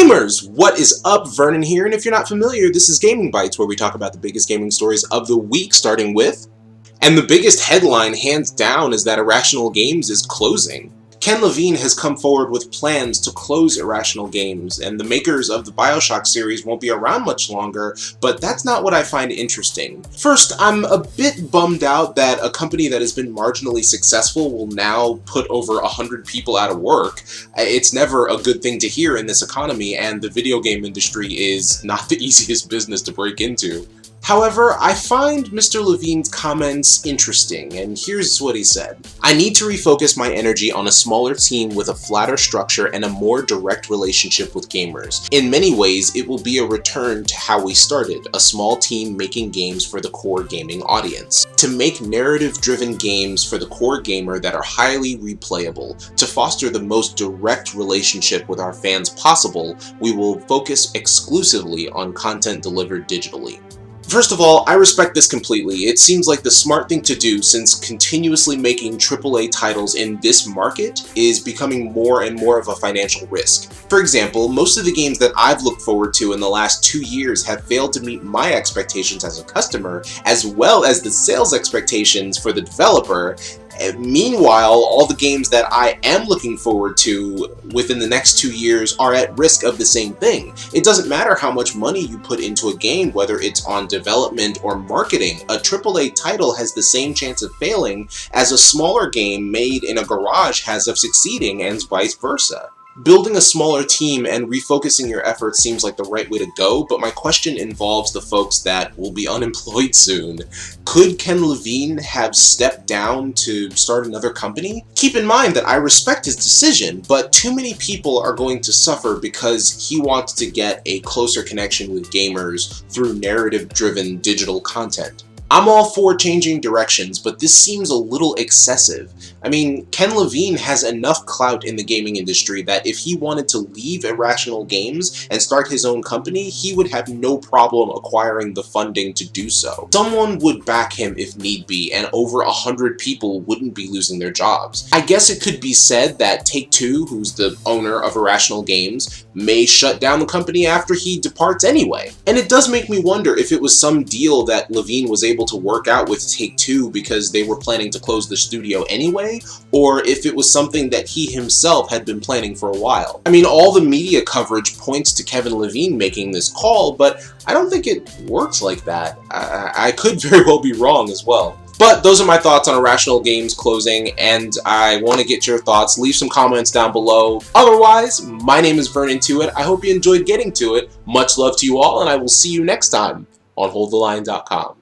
Gamers, what is up? Vernon here, and if you're not familiar, this is Gaming Bytes, where we talk about the biggest gaming stories of the week, starting with... And the biggest headline, hands down, is that Irrational Games is closing. Ken Levine has come forward with plans to close Irrational Games, and the makers of the BioShock series won't be around much longer, but that's not what I find interesting. First, I'm a bit bummed out that a company that has been marginally successful will now put over 100 people out of work. It's never a good thing to hear in this economy, and the video game industry is not the easiest business to break into. However, I find Mr. Levine's comments interesting, and here's what he said. I need to refocus my energy on a smaller team with a flatter structure and a more direct relationship with gamers. In many ways, it will be a return to how we started, a small team making games for the core gaming audience. To make narrative-driven games for the core gamer that are highly replayable, to foster the most direct relationship with our fans possible, we will focus exclusively on content delivered digitally. First of all, I respect this completely. It seems like the smart thing to do, since continuously making AAA titles in this market is becoming more and more of a financial risk. For example, most of the games that I've looked forward to in the last 2 years have failed to meet my expectations as a customer, as well as the sales expectations for the developer. Meanwhile, all the games that I am looking forward to within the next 2 years are at risk of the same thing. It doesn't matter how much money you put into a game, whether it's on development or marketing. A AAA title has the same chance of failing as a smaller game made in a garage has of succeeding, and vice versa. Building a smaller team and refocusing your efforts seems like the right way to go, but my question involves the folks that will be unemployed soon. Could Ken Levine have stepped down to start another company? Keep in mind that I respect his decision, but too many people are going to suffer because he wants to get a closer connection with gamers through narrative-driven digital content. I'm all for changing directions, but this seems a little excessive. I mean, Ken Levine has enough clout in the gaming industry that if he wanted to leave Irrational Games and start his own company, he would have no problem acquiring the funding to do so. Someone would back him if need be, and over 100 people wouldn't be losing their jobs. I guess it could be said that Take-Two, who's the owner of Irrational Games, may shut down the company after he departs anyway. And it does make me wonder if it was some deal that Levine was able to work out with Take-Two because they were planning to close the studio anyway, or if it was something that he himself had been planning for a while. I mean, all the media coverage points to Kevin Levine making this call, but I don't think it works like that. I could very well be wrong as well. But those are my thoughts on Irrational Games closing, and I want to get your thoughts. Leave some comments down below. Otherwise, my name is Vernon to it. I hope you enjoyed getting to it. Much love to you all, and I will see you next time on HoldTheLine.com.